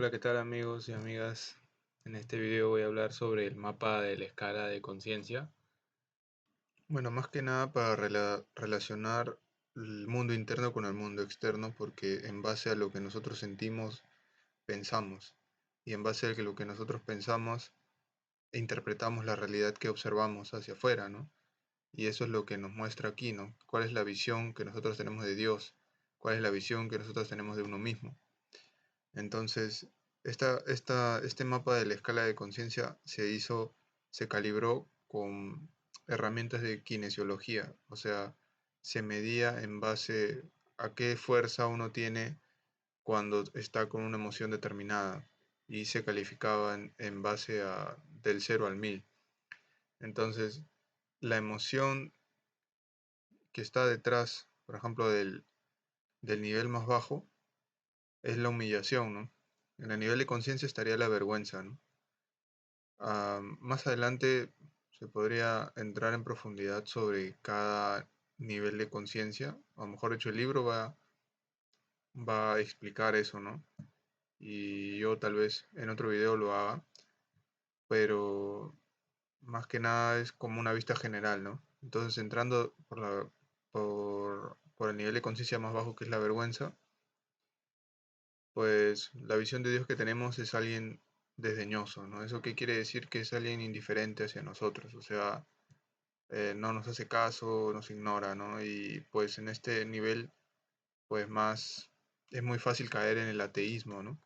Hola, ¿qué tal amigos y amigas? En este video voy a hablar sobre el mapa de la escala de conciencia. Bueno, más que nada para relacionar el mundo interno con el mundo externo, porque en base a lo que nosotros sentimos, pensamos. Y en base a lo que nosotros pensamos, interpretamos la realidad que observamos hacia afuera, ¿no? Y eso es lo que nos muestra aquí, ¿no? ¿Cuál es la visión que nosotros tenemos de Dios? ¿Cuál es la visión que nosotros tenemos de uno mismo? Entonces, este mapa de la escala de conciencia se calibró con herramientas de kinesiología, o sea, se medía en base a qué fuerza uno tiene cuando está con una emoción determinada y se calificaba en base a del 0 al 1000. Entonces, la emoción que está detrás, por ejemplo, del nivel más bajo, es la humillación, ¿no? En el nivel de conciencia estaría la vergüenza, ¿no? Más adelante se podría entrar en profundidad sobre cada nivel de conciencia, o mejor dicho, el libro va a explicar eso, ¿no? Y yo tal vez en otro video lo haga, pero más que nada es como una vista general, ¿no? Entonces, entrando por el nivel de conciencia más bajo, que es la vergüenza, pues la visión de Dios que tenemos es alguien desdeñoso, ¿no? ¿Eso qué quiere decir? Que es alguien indiferente hacia nosotros, o sea, no nos hace caso, nos ignora, ¿no? Y pues en este nivel, pues más es muy fácil caer en el ateísmo, ¿no?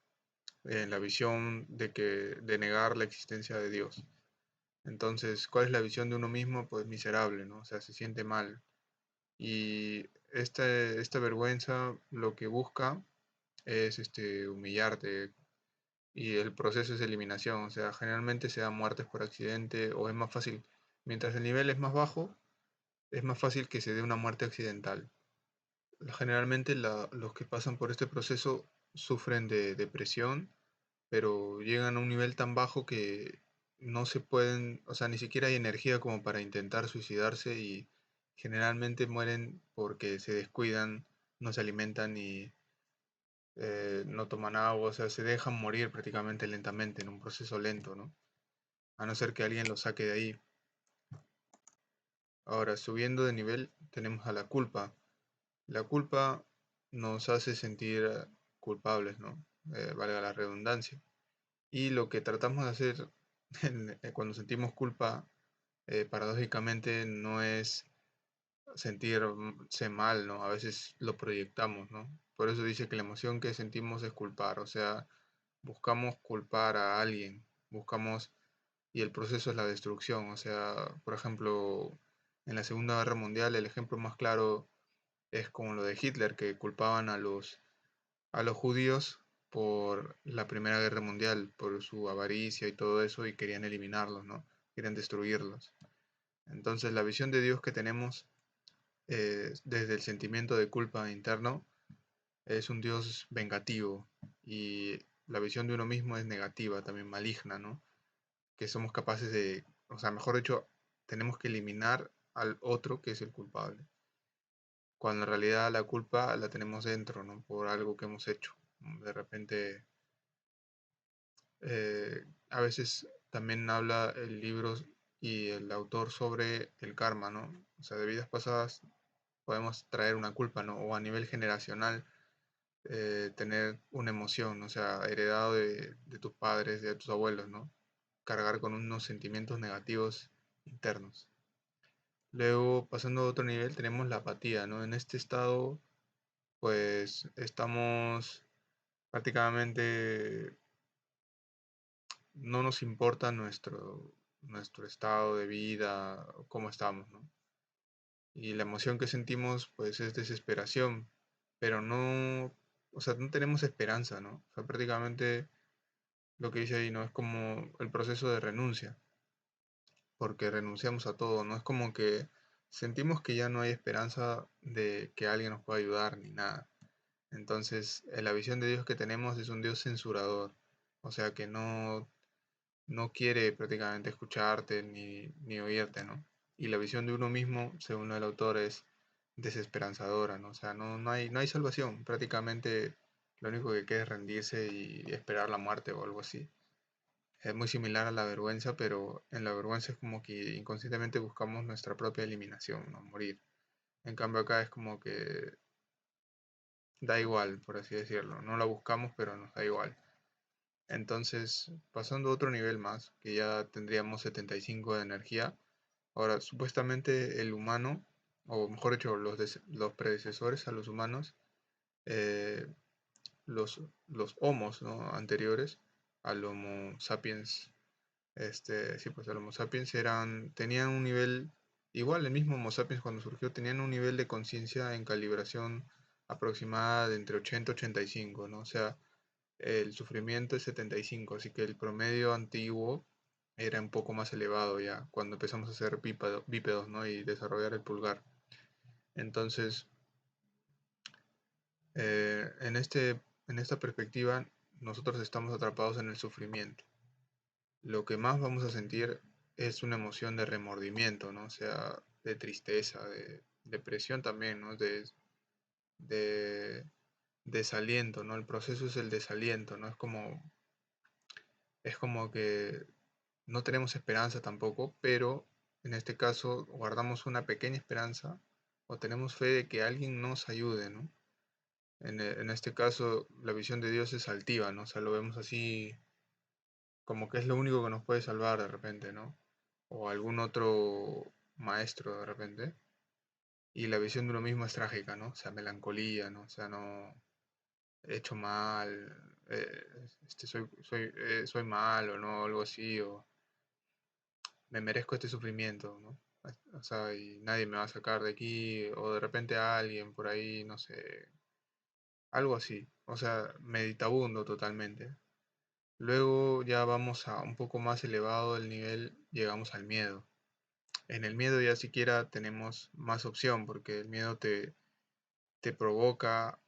En la visión de negar la existencia de Dios. Entonces, ¿cuál es la visión de uno mismo? Pues miserable, ¿no? O sea, se siente mal. Y esta vergüenza lo que busca es humillarte, y el proceso es eliminación, o sea, generalmente se dan muertes por accidente o es más fácil, mientras el nivel es más bajo, es más fácil que se dé una muerte accidental. Generalmente los que pasan por este proceso sufren de depresión, pero llegan a un nivel tan bajo que no se pueden, o sea, ni siquiera hay energía como para intentar suicidarse y generalmente mueren porque se descuidan, no se alimentan y no toman agua, o sea, se dejan morir prácticamente lentamente en un proceso lento, ¿no? A no ser que alguien los saque de ahí. Ahora, subiendo de nivel, tenemos a la culpa. La culpa nos hace sentir culpables, ¿no? Valga la redundancia. Y lo que tratamos de hacer cuando sentimos culpa, paradójicamente, no es sentirse mal, ¿no? A veces lo proyectamos, ¿no? Por eso dice que la emoción que sentimos es culpar, o sea, buscamos culpar a alguien, buscamos, y el proceso es la destrucción, o sea, por ejemplo, en la Segunda Guerra Mundial el ejemplo más claro es como lo de Hitler, que culpaban a los judíos por la Primera Guerra Mundial, por su avaricia y todo eso, y querían eliminarlos, ¿no? Querían destruirlos. Entonces la visión de Dios que tenemos desde el sentimiento de culpa interno es un Dios vengativo, y la visión de uno mismo es negativa, también maligna, ¿no? Que somos capaces de, o sea, mejor dicho, tenemos que eliminar al otro que es el culpable, cuando en realidad la culpa la tenemos dentro, ¿no? Por algo que hemos hecho. De repente, a veces también habla el libro y el autor sobre el karma, ¿no? O sea, de vidas pasadas podemos traer una culpa, ¿no? O a nivel generacional, tener una emoción, o sea, heredado de tus padres, de tus abuelos, ¿no? Cargar con unos sentimientos negativos internos. Luego, pasando a otro nivel, tenemos la apatía, ¿no? En este estado, pues estamos prácticamente, no nos importa nuestro estado de vida, cómo estamos, ¿no? Y la emoción que sentimos, pues es desesperación, pero no, o sea, no tenemos esperanza, ¿no? O sea, prácticamente lo que dice ahí, ¿no? Es como el proceso de renuncia, porque renunciamos a todo, no es como que sentimos que ya no hay esperanza de que alguien nos pueda ayudar ni nada. Entonces, la visión de Dios que tenemos es un Dios censurador, o sea que no quiere prácticamente escucharte ni oírte, ¿no? Y la visión de uno mismo, según el autor, es desesperanzadora, ¿no? O sea, no hay salvación, prácticamente lo único que queda es rendirse y esperar la muerte o algo así. Es muy similar a la vergüenza, pero en la vergüenza es como que inconscientemente buscamos nuestra propia eliminación, ¿no? Morir. En cambio acá es como que da igual, por así decirlo. No la buscamos, pero nos da igual. Entonces, pasando a otro nivel más, que ya tendríamos 75 de energía. Ahora, supuestamente el humano, o mejor dicho, los predecesores a los humanos, eh, los homos, ¿no? Anteriores al Homo sapiens, sí, pues el Homo sapiens tenían un nivel, igual el mismo Homo sapiens cuando surgió, tenían un nivel de conciencia en calibración aproximada de entre 80 y 85, ¿no? O sea, el sufrimiento es 75, así que el promedio antiguo era un poco más elevado ya, cuando empezamos a ser bípedos, ¿no? Y desarrollar el pulgar. Entonces, en esta perspectiva, nosotros estamos atrapados en el sufrimiento. Lo que más vamos a sentir es una emoción de remordimiento, ¿no? O sea, de tristeza, de depresión también, ¿no? De desaliento, ¿no? El proceso es el desaliento, ¿no? Es como que no tenemos esperanza tampoco, pero en este caso guardamos una pequeña esperanza o tenemos fe de que alguien nos ayude, ¿no? En este caso, la visión de Dios es altiva, ¿no? O sea, lo vemos así como que es lo único que nos puede salvar de repente, ¿no? O algún otro maestro de repente. Y la visión de uno mismo es trágica, ¿no? O sea, melancolía, ¿no? O sea, no he hecho mal, soy malo, ¿no? Algo así, o me merezco este sufrimiento, ¿no? O sea, y nadie me va a sacar de aquí, o de repente alguien por ahí, no sé, algo así. O sea, meditabundo totalmente. Luego ya vamos a un poco más elevado el nivel, llegamos al miedo. En el miedo ya siquiera tenemos más opción, porque el miedo te provoca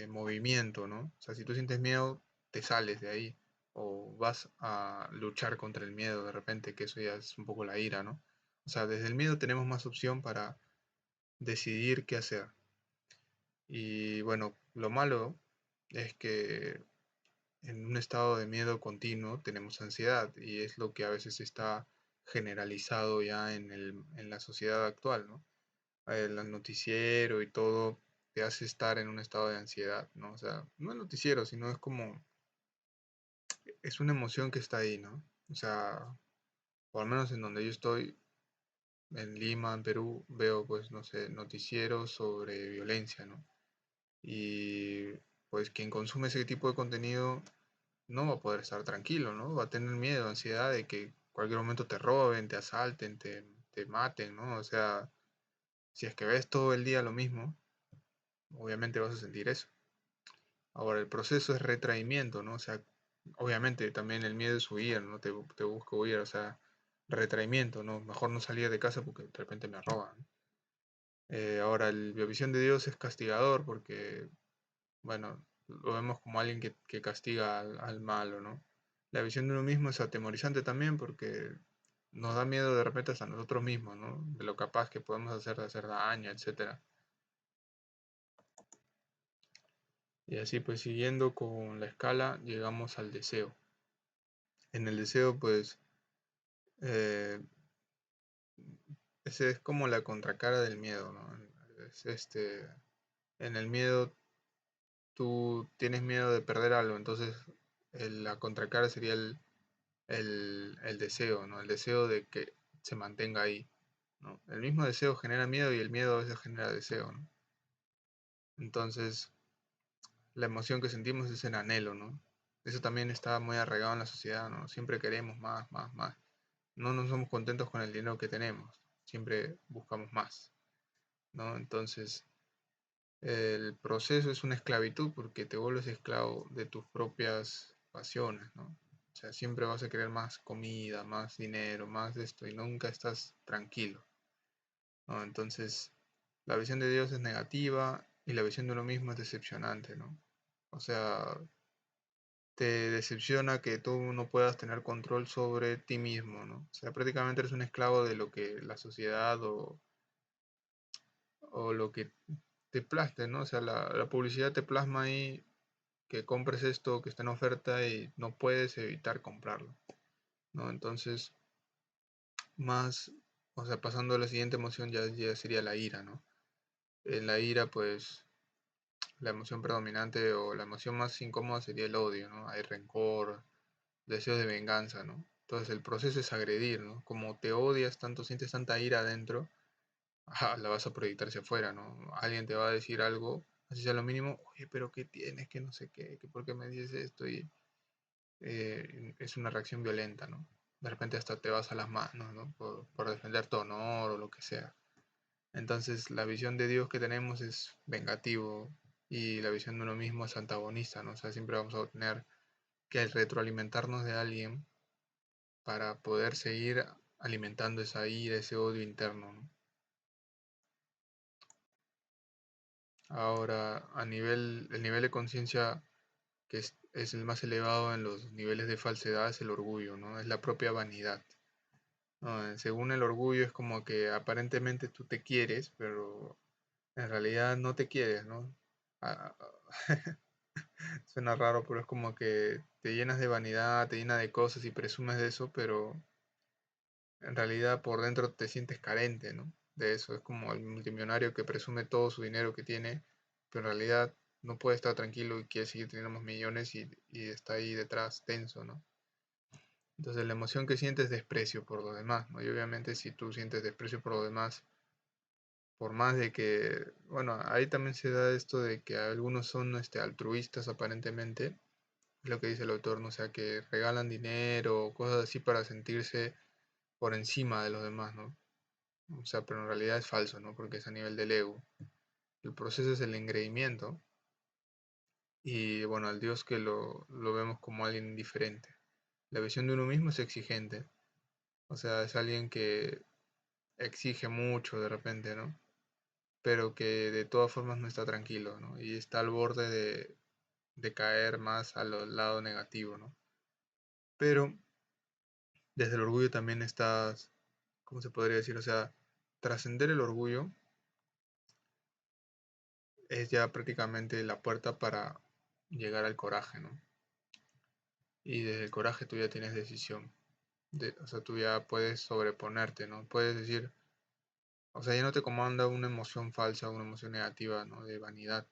movimiento, ¿no? O sea, si tú sientes miedo, te sales de ahí, o vas a luchar contra el miedo de repente, que eso ya es un poco la ira, ¿no? O sea, desde el miedo tenemos más opción para decidir qué hacer. Y bueno, lo malo es que en un estado de miedo continuo tenemos ansiedad y es lo que a veces está generalizado ya en la sociedad actual, ¿no? El noticiero y todo te hace estar en un estado de ansiedad, ¿no? O sea, no el noticiero, sino es una emoción que está ahí, ¿no? O sea, por lo menos en donde yo estoy, en Lima, en Perú, veo, pues, no sé, noticieros sobre violencia, ¿no? Y pues quien consume ese tipo de contenido no va a poder estar tranquilo, ¿no? Va a tener miedo, ansiedad de que en cualquier momento te roben, te asalten, te maten, ¿no? O sea, si es que ves todo el día lo mismo, obviamente vas a sentir eso. Ahora, el proceso es retraimiento, ¿no? O sea, obviamente también el miedo es huir, ¿no? Te busco huir, o sea, retraimiento, ¿no? Mejor no salir de casa porque de repente me roban. Ahora, la visión de Dios es castigador porque, bueno, lo vemos como alguien que castiga al malo, ¿no? La visión de uno mismo es atemorizante también porque nos da miedo de repente hasta nosotros mismos, ¿no? De lo capaz que podemos hacer de hacer daño, etcétera. Y así pues siguiendo con la escala llegamos al deseo. En el deseo pues eh, ese es como la contracara del miedo, ¿no? En el miedo tú tienes miedo de perder algo, entonces la contracara sería el deseo, ¿no? El deseo de que se mantenga ahí, ¿no? El mismo deseo genera miedo y el miedo a veces genera deseo, ¿no? Entonces, la emoción que sentimos es el anhelo, ¿no? Eso también está muy arraigado en la sociedad, ¿no? Siempre queremos más, más, más. No nos somos contentos con el dinero que tenemos, siempre buscamos más, ¿no? Entonces, el proceso es una esclavitud porque te vuelves esclavo de tus propias pasiones, ¿no? O sea, siempre vas a querer más comida, más dinero, más de esto y nunca estás tranquilo, ¿no? Entonces, la visión de Dios es negativa y la visión de uno mismo es decepcionante, ¿no? O sea, te decepciona que tú no puedas tener control sobre ti mismo, ¿no? O sea, prácticamente eres un esclavo de lo que la sociedad o lo que te plasme, ¿no? O sea, la publicidad te plasma ahí que compres esto que está en oferta y no puedes evitar comprarlo, ¿no? Entonces, más, o sea, pasando a la siguiente emoción ya sería la ira, ¿no? En la ira, pues, la emoción predominante o la emoción más incómoda sería el odio, ¿no? Hay rencor, deseos de venganza, ¿no? Entonces el proceso es agredir, ¿no? Como te odias tanto, sientes tanta ira adentro, la vas a proyectar hacia afuera, ¿no? Alguien te va a decir algo, así sea lo mínimo, oye, pero ¿qué tienes? Que no sé qué, que por qué me dices esto y es una reacción violenta, ¿no? De repente hasta te vas a las manos, ¿no? Por defender tu honor o lo que sea. Entonces la visión de Dios que tenemos es vengativo y la visión de uno mismo es antagonista, ¿no? O sea, siempre vamos a tener que retroalimentarnos de alguien para poder seguir alimentando esa ira, ese odio interno, ¿no? Ahora, el nivel de conciencia que es el más elevado en los niveles de falsedad es el orgullo, ¿no? Es la propia vanidad, ¿no? Según el orgullo es como que aparentemente tú te quieres, pero en realidad no te quieres, ¿no? Ah, suena raro, pero es como que te llenas de vanidad, te llenas de cosas y presumes de eso, pero en realidad por dentro te sientes carente, ¿no? De eso. Es como el multimillonario que presume todo su dinero que tiene, pero en realidad no puede estar tranquilo y quiere seguir teniendo más millones y está ahí detrás tenso, ¿no? Entonces la emoción que sientes es desprecio por los demás, ¿no? Y obviamente si tú sientes desprecio por los demás, por más de que, bueno, ahí también se da esto de que algunos son altruistas aparentemente, es lo que dice el autor, ¿no? O sea, que regalan dinero o cosas así para sentirse por encima de los demás, ¿no? O sea, pero en realidad es falso, ¿no? Porque es a nivel del ego. El proceso es el engreimiento y, bueno, al Dios que lo vemos como alguien indiferente. La visión de uno mismo es exigente, o sea, es alguien que exige mucho de repente, ¿no? Pero que de todas formas no está tranquilo, ¿no? Y está al borde de caer más al lado negativo, ¿no? Pero desde el orgullo también estás, ¿cómo se podría decir? O sea, trascender el orgullo es ya prácticamente la puerta para llegar al coraje, ¿no? Y desde el coraje tú ya tienes decisión. O sea, tú ya puedes sobreponerte, ¿no? Puedes decir, o sea, ya no te comanda una emoción falsa, una emoción negativa, ¿no? De vanidad.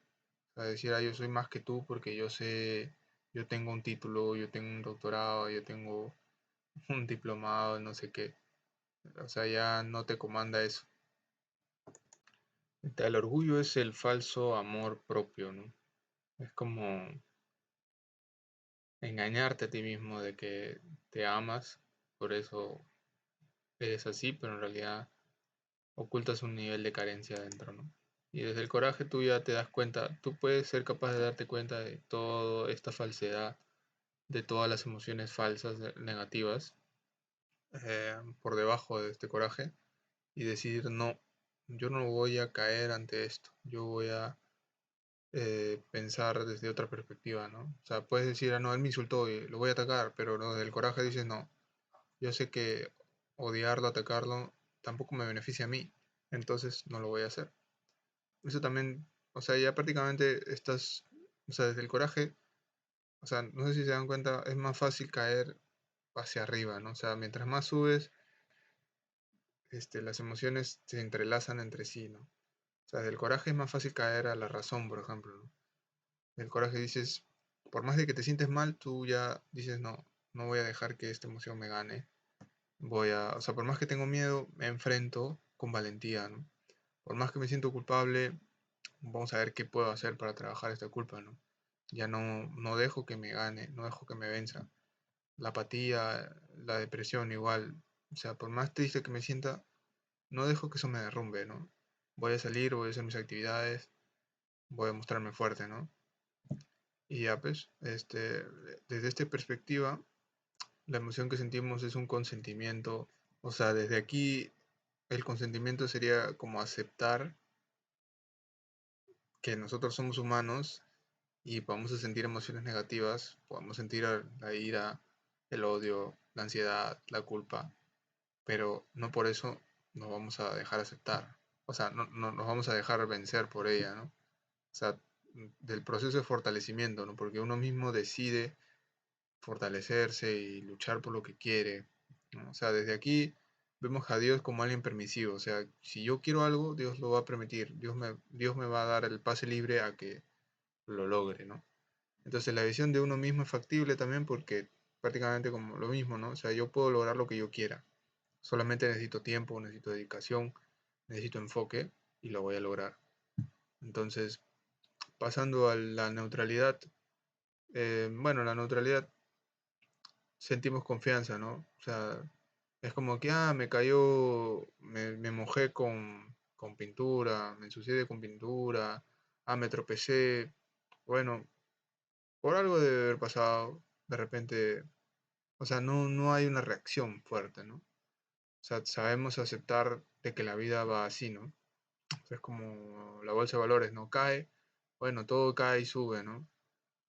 O sea, decir, yo soy más que tú porque yo sé, yo tengo un título, yo tengo un doctorado, yo tengo un diplomado, no sé qué. O sea, ya no te comanda eso. El orgullo es el falso amor propio, ¿no? Es como engañarte a ti mismo de que te amas, por eso eres así, pero en realidad ocultas un nivel de carencia dentro, ¿no? Y desde el coraje tú ya te das cuenta, tú puedes ser capaz de darte cuenta de toda esta falsedad, de todas las emociones falsas, negativas, por debajo de este coraje y decir, no, yo no voy a caer ante esto, yo voy a pensar desde otra perspectiva, ¿no? O sea, puedes decir, no, él me insultó y lo voy a atacar, pero no, desde el coraje dices, no, yo sé que odiarlo, atacarlo, tampoco me beneficia a mí, entonces no lo voy a hacer. Eso también, o sea, ya prácticamente estás, o sea, desde el coraje, o sea, no sé si se dan cuenta, es más fácil caer hacia arriba, ¿no? O sea, mientras más subes, las emociones se entrelazan entre sí, ¿no? O sea, del coraje es más fácil caer a la razón, por ejemplo, ¿no? Del coraje dices, por más de que te sientes mal, tú ya dices, no, no voy a dejar que esta emoción me gane. O sea, por más que tengo miedo, me enfrento con valentía, ¿no? Por más que me siento culpable, vamos a ver qué puedo hacer para trabajar esta culpa, ¿no? Ya no dejo que me gane, no dejo que me venza. La apatía, la depresión igual, o sea, por más triste que me sienta, no dejo que eso me derrumbe, ¿no? Voy a salir, voy a hacer mis actividades, voy a mostrarme fuerte, ¿no? Y ya pues, desde esta perspectiva, la emoción que sentimos es un consentimiento, o sea, desde aquí el consentimiento sería como aceptar que nosotros somos humanos y vamos a sentir emociones negativas, podemos sentir la ira, el odio, la ansiedad, la culpa, pero no por eso nos vamos a dejar aceptar, o sea, no nos vamos a dejar vencer por ella, ¿no? O sea, del proceso de fortalecimiento, ¿no? Porque uno mismo decide fortalecerse y luchar por lo que quiere, ¿no? O sea, desde aquí vemos a Dios como alguien permisivo. O sea, si yo quiero algo, Dios lo va a permitir. Dios me va a dar el pase libre a que lo logre, ¿no? Entonces la visión de uno mismo es factible también porque prácticamente como lo mismo, ¿no? O sea, yo puedo lograr lo que yo quiera. Solamente necesito tiempo, necesito dedicación, necesito enfoque y lo voy a lograr. Entonces, pasando a la neutralidad, bueno, la neutralidad sentimos confianza, ¿no? O sea, es como que, me cayó, me mojé con pintura, me ensucié con pintura, me tropecé, bueno, por algo debe haber pasado, de repente, o sea, no hay una reacción fuerte, ¿no? O sea, sabemos aceptar de que la vida va así, ¿no? O sea, es como la bolsa de valores, ¿no? Cae, bueno, todo cae y sube, ¿no?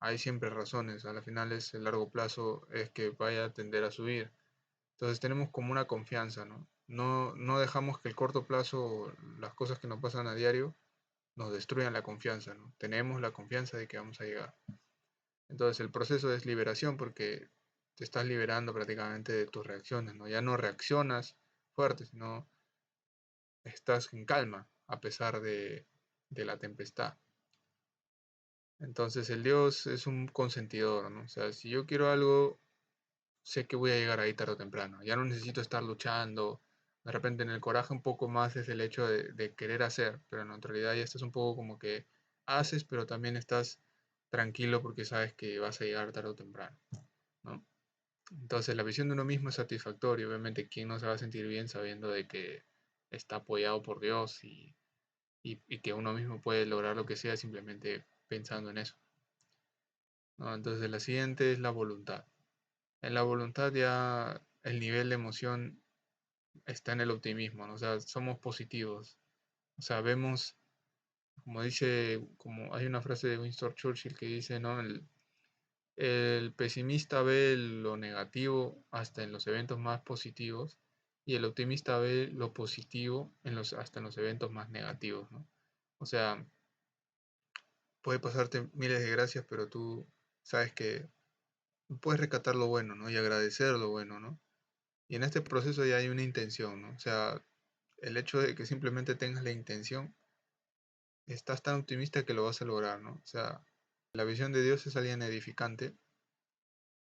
Hay siempre razones, a la final es el largo plazo es que vaya a tender a subir. Entonces tenemos como una confianza, ¿no? No dejamos que el corto plazo, las cosas que nos pasan a diario, nos destruyan la confianza, ¿no? Tenemos la confianza de que vamos a llegar. Entonces el proceso es liberación porque te estás liberando prácticamente de tus reacciones, ¿no? Ya no reaccionas fuerte, sino estás en calma a pesar de la tempestad. Entonces el Dios es un consentidor, ¿no? O sea, si yo quiero algo, sé que voy a llegar ahí tarde o temprano. Ya no necesito estar luchando. De repente en el coraje un poco más es el hecho de querer hacer, pero en realidad ya estás un poco como que haces, pero también estás tranquilo porque sabes que vas a llegar tarde o temprano, ¿no? Entonces la visión de uno mismo es satisfactoria. Obviamente, ¿quién no se va a sentir bien sabiendo de que está apoyado por Dios y que uno mismo puede lograr lo que sea simplemente pensando en eso, ¿no? Entonces la siguiente es la voluntad. En la voluntad ya el nivel de emoción está en el optimismo, ¿no? O sea, somos positivos. O sea, vemos, como dice, como hay una frase de Winston Churchill que dice, ¿no? El pesimista ve lo negativo hasta en los eventos más positivos y el optimista ve lo positivo hasta en los eventos más negativos, ¿no? O sea, puede pasarte miles de gracias, pero tú sabes que puedes rescatar lo bueno, ¿no? Y agradecer lo bueno, ¿no? Y en este proceso ya hay una intención, ¿no? O sea, el hecho de que simplemente tengas la intención, estás tan optimista que lo vas a lograr, ¿no? O sea, la visión de Dios es alguien edificante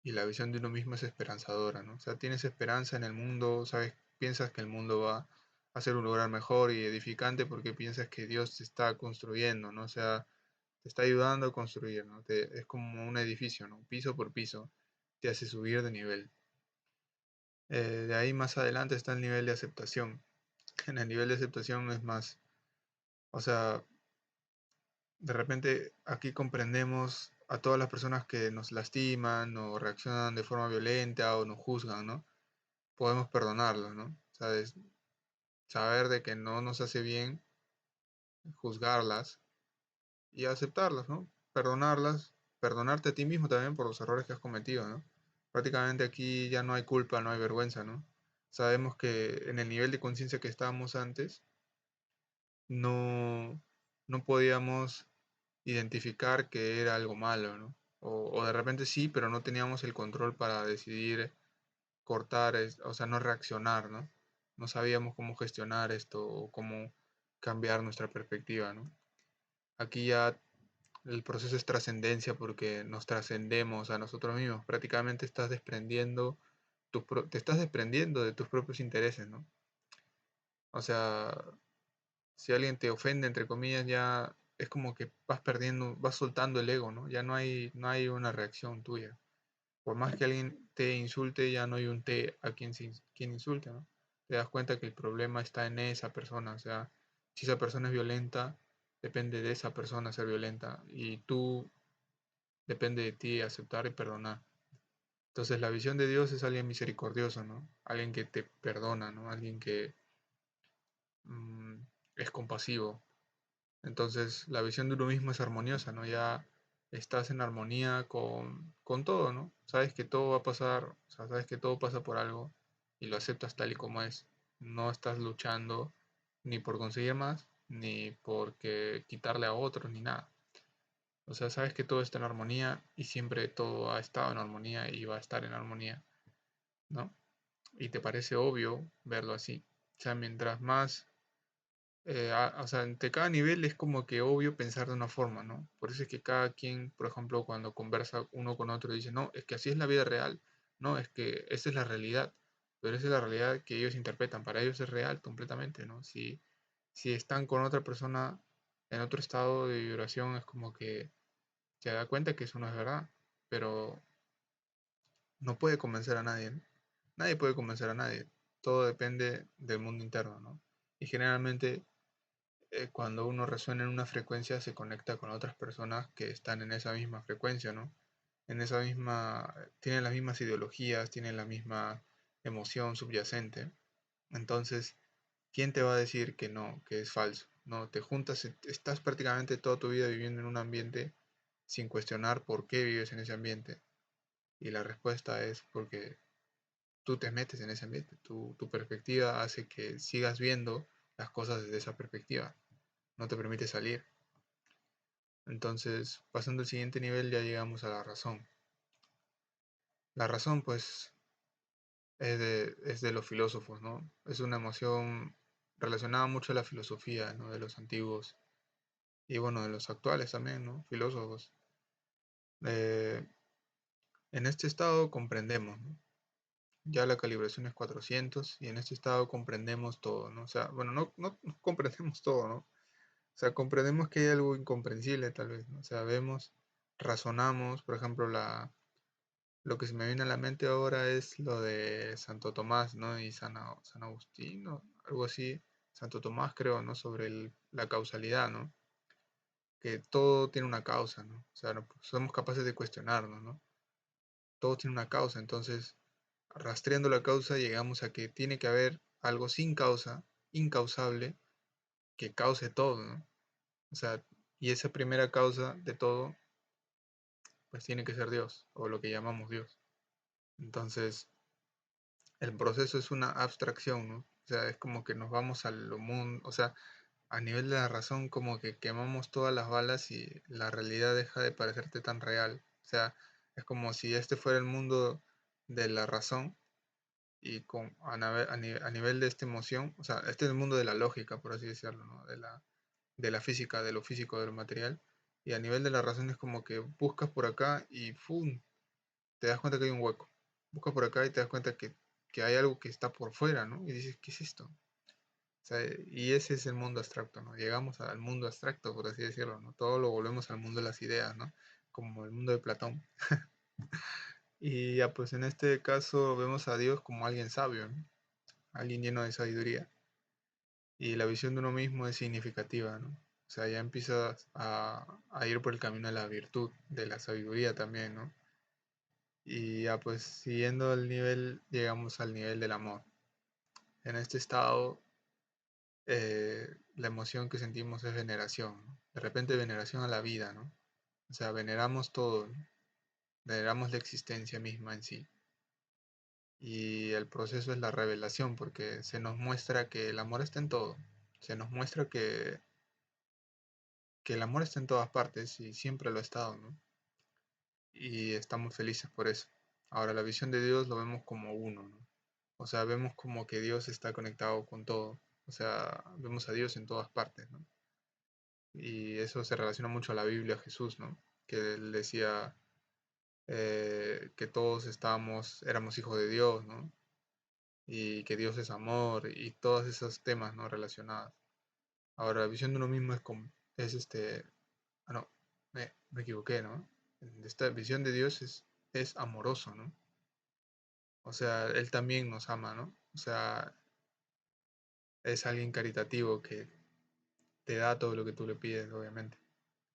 y la visión de uno mismo es esperanzadora, ¿no? O sea, tienes esperanza en el mundo, sabes, piensas que el mundo va a ser un lugar mejor y edificante porque piensas que Dios te está construyendo, ¿no? O sea, te está ayudando a construir, ¿no? Es como un edificio, ¿no? Piso por piso, te hace subir de nivel. De ahí más adelante está el nivel de aceptación. En el nivel de aceptación es más, o sea, de repente aquí comprendemos a todas las personas que nos lastiman o reaccionan de forma violenta o nos juzgan, ¿no? Podemos perdonarlos, ¿no? ¿Sabes? Saber de que no nos hace bien juzgarlas y aceptarlas, ¿no? Perdonarlas, perdonarte a ti mismo también por los errores que has cometido, ¿no? Prácticamente aquí ya no hay culpa, no hay vergüenza, ¿no? Sabemos que en el nivel de conciencia que estábamos antes, no, no podíamos identificar que era algo malo, ¿no? O de repente sí, pero no teníamos el control para decidir cortar, o sea, no reaccionar, ¿no? No sabíamos cómo gestionar esto o cómo cambiar nuestra perspectiva, ¿no? Aquí ya el proceso es trascendencia porque nos trascendemos a nosotros mismos. Prácticamente estás desprendiendo, te estás desprendiendo de tus propios intereses, ¿no? O sea, si alguien te ofende, entre comillas, ya es como que vas perdiendo, vas soltando el ego, ¿no? Ya no hay una reacción tuya. Por más que alguien te insulte, ya no hay un te a quien insulte, ¿no? Te das cuenta que el problema está en esa persona, o sea, si esa persona es violenta, depende de esa persona ser violenta y tú depende de ti aceptar y perdonar. Entonces la visión de Dios es alguien misericordioso, ¿no? Alguien que te perdona, ¿no? Alguien que mm, es compasivo. Entonces la visión de uno mismo es armoniosa, ¿no? Ya estás en armonía con todo, ¿no? Sabes que todo va a pasar, o sea, sabes que todo pasa por algo y lo aceptas tal y como es. No estás luchando ni por conseguir más, ni por quitarle a otros, ni nada. O sea, sabes que todo está en armonía y siempre todo ha estado en armonía y va a estar en armonía, ¿no? Y te parece obvio verlo así. O sea, mientras más, o sea, entre cada nivel es como que obvio pensar de una forma, ¿no? Por eso es que cada quien, por ejemplo, cuando conversa uno con otro, dice, no, es que así es la vida real, no, es que esa es la realidad, pero esa es la realidad que ellos interpretan, para ellos es real completamente, ¿no? Si están con otra persona en otro estado de vibración, es como que se da cuenta que eso no es verdad, pero no puede convencer a nadie, ¿no? Nadie puede convencer a nadie, todo depende del mundo interno, ¿no? Y generalmente cuando uno resuena en una frecuencia se conecta con otras personas que están en esa misma frecuencia, ¿no? En esa misma, tienen las mismas ideologías, tienen la misma emoción subyacente. Entonces, ¿quién te va a decir que no, que es falso? No, te juntas, estás prácticamente toda tu vida viviendo en un ambiente sin cuestionar por qué vives en ese ambiente. Y la respuesta es porque tú te metes en ese ambiente. Tu perspectiva hace que sigas viendo las cosas desde esa perspectiva. No te permite salir. Entonces, pasando al siguiente nivel ya llegamos a la razón. La razón, pues, es de los filósofos, ¿no? Es una emoción relacionada mucho a la filosofía, ¿no? De los antiguos y, bueno, de los actuales también, ¿no? Filósofos. Eh, en este estado comprendemos, ¿no? Ya la calibración es 400 y en este estado comprendemos todo, ¿no? O sea, bueno, no comprendemos todo, ¿no? O sea, comprendemos que hay algo incomprensible tal vez, ¿no? O sea, vemos, razonamos, por ejemplo, lo que se me viene a la mente ahora es lo de Santo Tomás, ¿no? Y San Agustín, ¿no? Algo así, Santo Tomás creo, ¿no? Sobre la causalidad, ¿no? Que todo tiene una causa, ¿no? O sea, somos capaces de cuestionarnos, ¿no? Todo tiene una causa, entonces, rastreando la causa llegamos a que tiene que haber algo sin causa, incausable, que cause todo, ¿no? O sea, y esa primera causa de todo, pues tiene que ser Dios, o lo que llamamos Dios. Entonces, el proceso es una abstracción, ¿no? O sea, es como que nos vamos al mundo, o sea, a nivel de la razón, como que quemamos todas las balas y la realidad deja de parecerte tan real. O sea, es como si este fuera el mundo de la razón y a nivel de esta emoción, o sea, este es el mundo de la lógica, por así decirlo, ¿no? De la física, de lo físico, de lo material. Y a nivel de la razón es como que buscas por acá y ¡fum! Te das cuenta que hay un hueco. Buscas por acá y te das cuenta que hay algo que está por fuera, ¿no? Y dices, ¿qué es esto? O sea, y ese es el mundo abstracto, ¿no? Llegamos al mundo abstracto, por así decirlo, ¿no? Todo lo volvemos al mundo de las ideas, ¿no? Como el mundo de Platón. Y ya, pues en este caso vemos a Dios como alguien sabio, ¿no? Alguien lleno de sabiduría. Y la visión de uno mismo es significativa, ¿no? O sea, ya empiezas a ir por el camino de la virtud, de la sabiduría también, ¿no? Y ya pues siguiendo el nivel, llegamos al nivel del amor. En este estado, la emoción que sentimos es veneración, ¿no? De repente veneración a la vida, ¿no? O sea, veneramos todo, ¿no? Veneramos la existencia misma en sí. Y el proceso es la revelación, porque se nos muestra que el amor está en todo. Se nos muestra que el amor está en todas partes y siempre lo ha estado, ¿no? Y estamos felices por eso. Ahora, la visión de Dios lo vemos como uno, ¿no? O sea, vemos como que Dios está conectado con todo. O sea, vemos a Dios en todas partes, ¿no? Y eso se relaciona mucho a la Biblia, a Jesús, ¿no? Que él decía que todos éramos hijos de Dios, ¿no? Y que Dios es amor y todos esos temas, ¿no? Relacionados. Ahora, la visión de uno mismo no, me equivoqué, ¿no? Esta visión de Dios es amoroso, ¿no? O sea, Él también nos ama, ¿no? O sea, es alguien caritativo que te da todo lo que tú le pides, obviamente.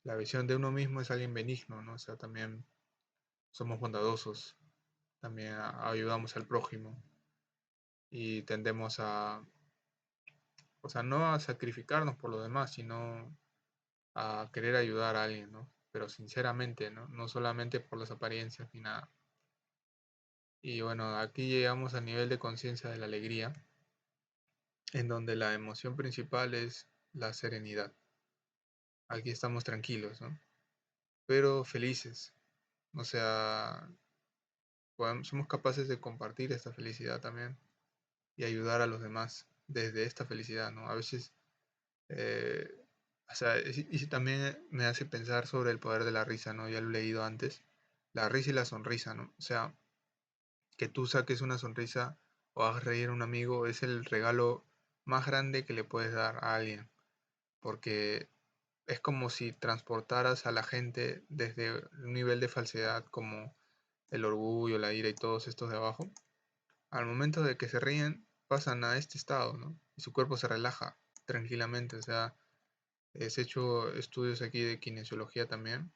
La visión de uno mismo es alguien benigno, ¿no? O sea, también somos bondadosos, también ayudamos al prójimo y tendemos o sea, no a sacrificarnos por lo demás, sino a querer ayudar a alguien, ¿no? Pero sinceramente, ¿no? No solamente por las apariencias ni nada. Y bueno, aquí llegamos al nivel de conciencia de la alegría, en donde la emoción principal es la serenidad. Aquí estamos tranquilos, ¿no? pero felices. O sea, somos capaces de compartir esta felicidad también y ayudar a los demás desde esta felicidad, ¿no? A veces, eh, o sea, y también me hace pensar sobre el poder de la risa, ¿no? Ya lo he leído antes, la risa y la sonrisa, ¿no? O sea, que tú saques una sonrisa o hagas reír a un amigo es el regalo más grande que le puedes dar a alguien, porque es como si transportaras a la gente desde un nivel de falsedad como el orgullo, la ira y todos estos de abajo. Al momento de que se ríen, pasan a este estado, ¿no? Y su cuerpo se relaja tranquilamente. O sea, he hecho estudios aquí de kinesiología también,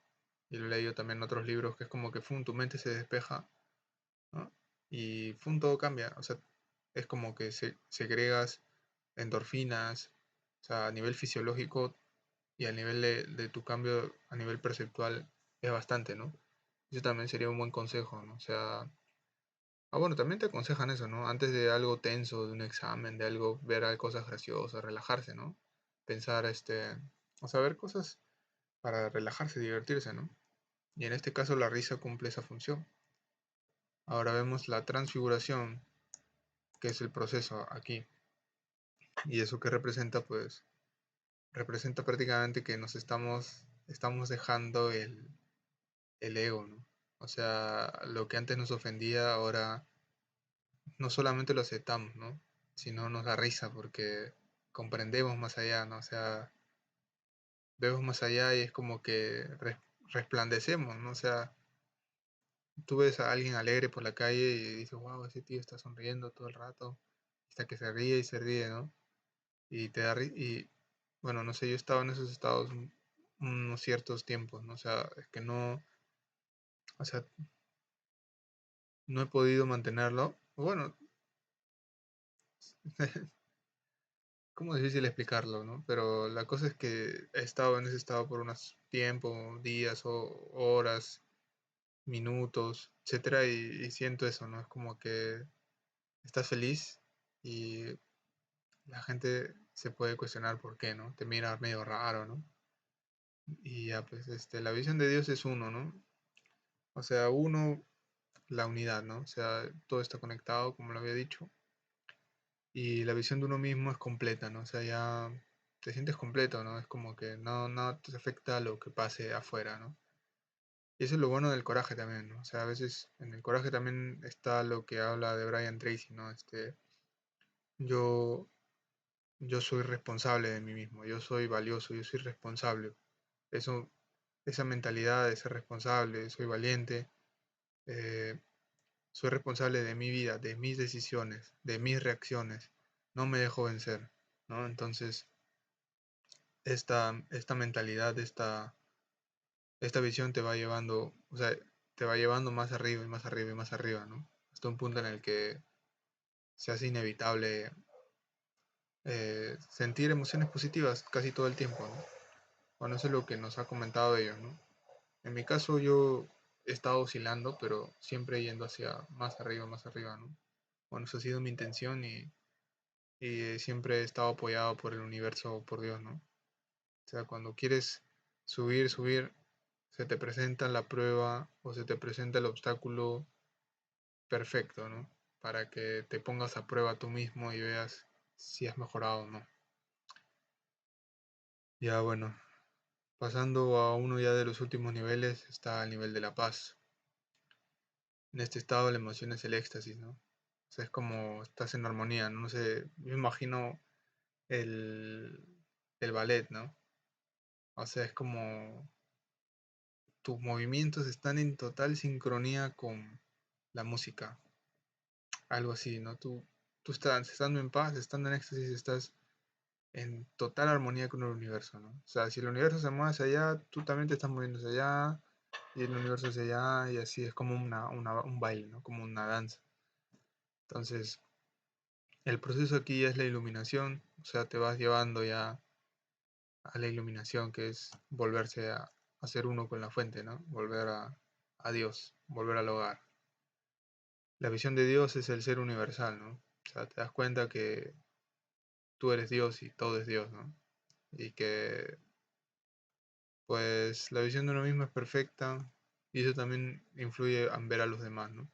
y lo he leído también en otros libros, que es como que tu mente se despeja, ¿no? Y todo cambia. O sea, es como que segregas endorfinas, o sea, a nivel fisiológico y a nivel de tu cambio, a nivel perceptual, es bastante, ¿no? Eso también sería un buen consejo, ¿no? O sea, bueno, también te aconsejan eso, ¿no? Antes de algo tenso, de un examen, de algo, ver cosas graciosas, relajarse, ¿no? Pensar, o sea, ver cosas para relajarse, divertirse, ¿no? Y en este caso la risa cumple esa función. Ahora vemos la transfiguración, que es el proceso aquí. Y eso que representa, pues, representa prácticamente que estamos dejando el ego, ¿no? O sea, lo que antes nos ofendía, ahora no solamente lo aceptamos, ¿no? Sino nos da risa porque comprendemos más allá, ¿no? O sea, vemos más allá y es como que resplandecemos, ¿no? O sea, tú ves a alguien alegre por la calle y dices, wow, ese tío está sonriendo todo el rato, hasta que se ríe y se ríe, ¿no? Y te da y bueno, no sé, yo he estado en esos estados unos ciertos tiempos, ¿no? O sea, es que no, o sea, no he podido mantenerlo. Bueno, como difícil explicarlo, ¿no? Pero la cosa es que he estado en ese estado por unos tiempos, días o horas, minutos, etcétera, y siento eso, ¿no? Es como que estás feliz y la gente se puede cuestionar por qué, ¿no? Te mira medio raro, ¿no? Y ya, pues, la visión de Dios es uno, ¿no? O sea, uno, la unidad, ¿no? O sea, todo está conectado, como lo había dicho, y la visión de uno mismo es completa, ¿no? O sea, ya te sientes completo, ¿no? Es como que no te afecta lo que pase afuera, ¿no? Y eso es lo bueno del coraje también, ¿no? O sea, a veces en el coraje también está lo que habla de Brian Tracy, ¿no? Yo, yo soy responsable de mí mismo, yo soy valioso, yo soy responsable. Eso, esa mentalidad de ser responsable, soy valiente, eh, soy responsable de mi vida, de mis decisiones, de mis reacciones, no me dejo vencer, ¿no? Entonces, esta mentalidad, esta visión te va llevando, o sea, te va llevando más arriba y más arriba y más arriba, ¿no? Hasta un punto en el que se hace inevitable sentir emociones positivas casi todo el tiempo, ¿no? Bueno, eso es lo que nos ha comentado ellos, ¿no? En mi caso yo he estado oscilando, pero siempre yendo hacia más arriba, ¿no? Bueno, esa ha sido mi intención y siempre he estado apoyado por el universo, por Dios, ¿no? O sea, cuando quieres subir, se te presenta la prueba o se te presenta el obstáculo perfecto, ¿no? Para que te pongas a prueba tú mismo y veas si has mejorado o no. Ya bueno, pasando a uno ya de los últimos niveles, está el nivel de la paz. En este estado la emoción es el éxtasis, ¿no? O sea, es como estás en armonía, ¿no? No sé, yo me imagino el, el ballet, ¿no? O sea, es como tus movimientos están en total sincronía con la música, algo así, ¿no? Tú estás estando en paz, estando en éxtasis, estás en total armonía con el universo, ¿no? O sea, si el universo se mueve hacia allá, tú también te estás moviendo hacia allá, y el universo hacia allá, y así es como un baile, ¿no? Como una danza. Entonces, el proceso aquí es la iluminación, o sea, te vas llevando ya a la iluminación, que es volverse a ser uno con la fuente, ¿no? Volver a Dios, volver al hogar. La visión de Dios es el ser universal, ¿no? O sea, te das cuenta que tú eres Dios y todo es Dios, ¿no? Y que pues la visión de uno mismo es perfecta y eso también influye en ver a los demás, ¿no?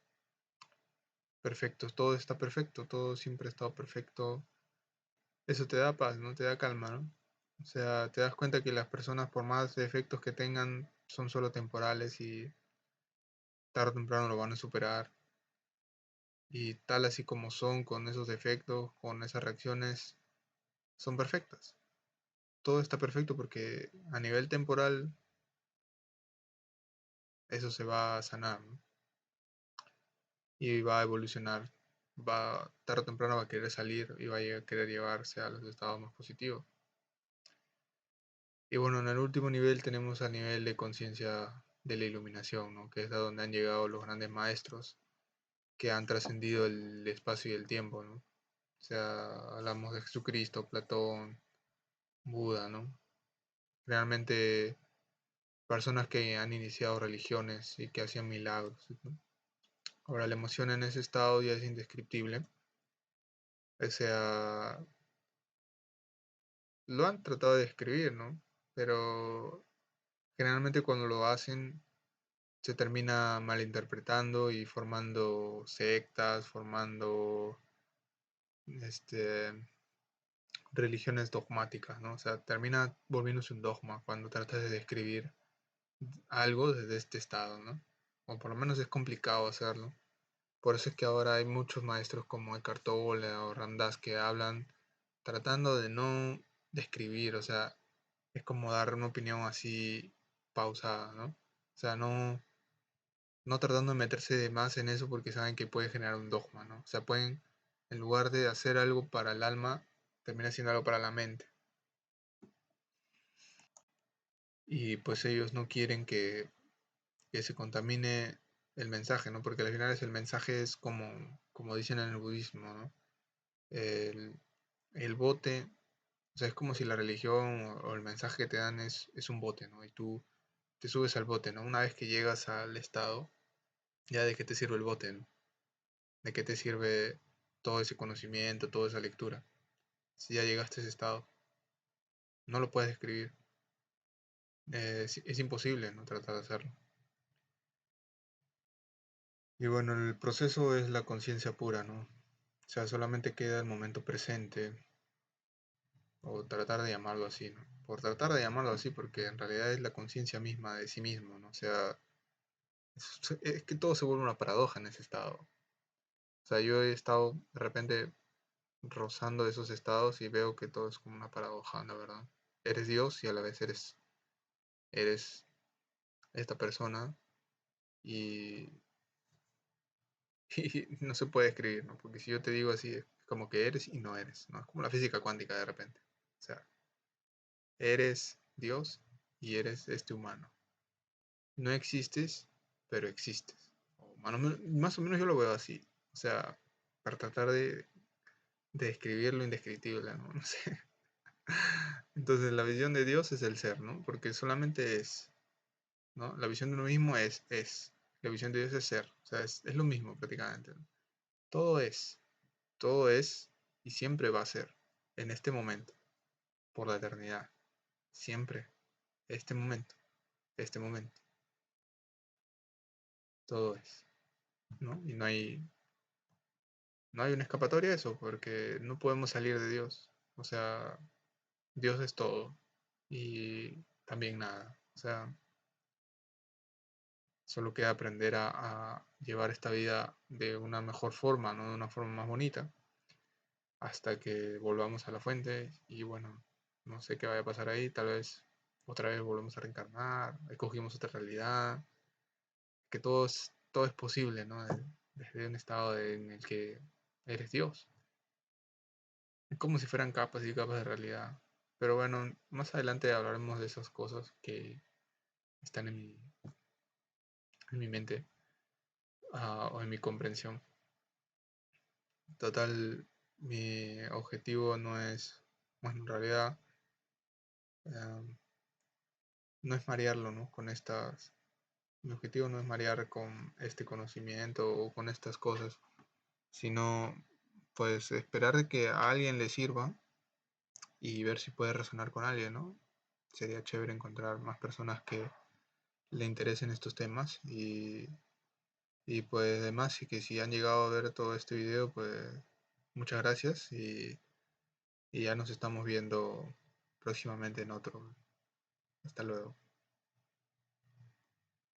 Perfecto, todo está perfecto, todo siempre ha estado perfecto. Eso te da paz, ¿no? Te da calma, ¿no? O sea, te das cuenta que las personas, por más defectos que tengan, son solo temporales y tarde o temprano lo van a superar. Y tal así como son, con esos defectos, con esas reacciones, son perfectas. Todo está perfecto porque a nivel temporal eso se va a sanar, ¿no? Y va a evolucionar. Tarde o temprano va a querer salir y va a querer llevarse a los estados más positivos. Y bueno, en el último nivel tenemos el nivel de conciencia de la iluminación, ¿no? Que es a donde han llegado los grandes maestros que han trascendido el espacio y el tiempo, ¿no? O sea, hablamos de Jesucristo, Platón, Buda, ¿no? Realmente personas que han iniciado religiones y que hacían milagros, ¿no? Ahora, la emoción en ese estado ya es indescriptible. O sea, lo han tratado de describir, ¿no? Pero generalmente cuando lo hacen se termina malinterpretando y formando sectas, formando este, religiones dogmáticas, ¿no? O sea, termina volviéndose un dogma cuando tratas de describir algo desde este estado, ¿no? O por lo menos es complicado hacerlo. Por eso es que ahora hay muchos maestros como Eckhart Tolle o Ramdas que hablan tratando de no describir, o sea, es como dar una opinión así pausada, ¿no? O sea, no tratando de meterse de más en eso porque saben que puede generar un dogma, ¿no? O sea, pueden, en lugar de hacer algo para el alma, termina siendo algo para la mente. Y pues ellos no quieren que se contamine el mensaje, ¿no? Porque al final el mensaje es como dicen en el budismo, ¿no? El, el bote, o sea, es como si la religión o el mensaje que te dan es un bote, ¿no? Y tú te subes al bote, ¿no? Una vez que llegas al estado, ya de qué te sirve el bote, ¿no? ¿De qué te sirve todo ese conocimiento, toda esa lectura? Si ya llegaste a ese estado, no lo puedes escribir. Es imposible, ¿no? Tratar de hacerlo. Y bueno, el proceso es la conciencia pura, ¿no? O sea, solamente queda el momento presente, o tratar de llamarlo así, ¿no? Por tratar de llamarlo así, porque en realidad es la conciencia misma de sí mismo, ¿no? O sea, es que todo se vuelve una paradoja en ese estado. O sea, yo he estado de repente rozando esos estados y veo que todo es como una paradoja, la verdad. Eres Dios y a la vez eres esta persona y, y no se puede escribir, ¿no? Porque si yo te digo así, es como que eres y no eres, ¿no? Es como la física cuántica de repente. O sea, eres Dios y eres este humano. No existes, pero existes. Más o menos yo lo veo así. O sea, para tratar de describir lo indescriptible, ¿no? No sé. Entonces, la visión de Dios es el ser, ¿no? Porque solamente es, ¿no? La visión de uno mismo es. La visión de Dios es ser. O sea, es lo mismo prácticamente, ¿no? Todo es. Todo es y siempre va a ser. En este momento. Por la eternidad. Siempre. Este momento. Este momento. Todo es. ¿No? Y no hay una escapatoria a eso, porque no podemos salir de Dios. O sea, Dios es todo y también nada. O sea, solo queda aprender a llevar esta vida de una mejor forma, ¿no? De una forma más bonita, hasta que volvamos a la fuente y bueno, no sé qué vaya a pasar ahí, tal vez otra vez volvemos a reencarnar, escogimos otra realidad, que todo es posible, ¿no? Desde un estado en el que eres Dios. Es como si fueran capas y capas de realidad. Pero bueno, más adelante hablaremos de esas cosas que están en mi mente, o en mi comprensión. Total, mi objetivo no es, bueno, en realidad eh, no es marearlo, ¿no? Mi objetivo no es marear con este conocimiento o con estas cosas, sino pues esperar de que a alguien le sirva y ver si puede resonar con alguien, ¿no? sería chévere encontrar más personas que le interesen estos temas y pues además, y que si han llegado a ver todo este video, pues muchas gracias y ya nos estamos viendo próximamente en otro. Hasta luego.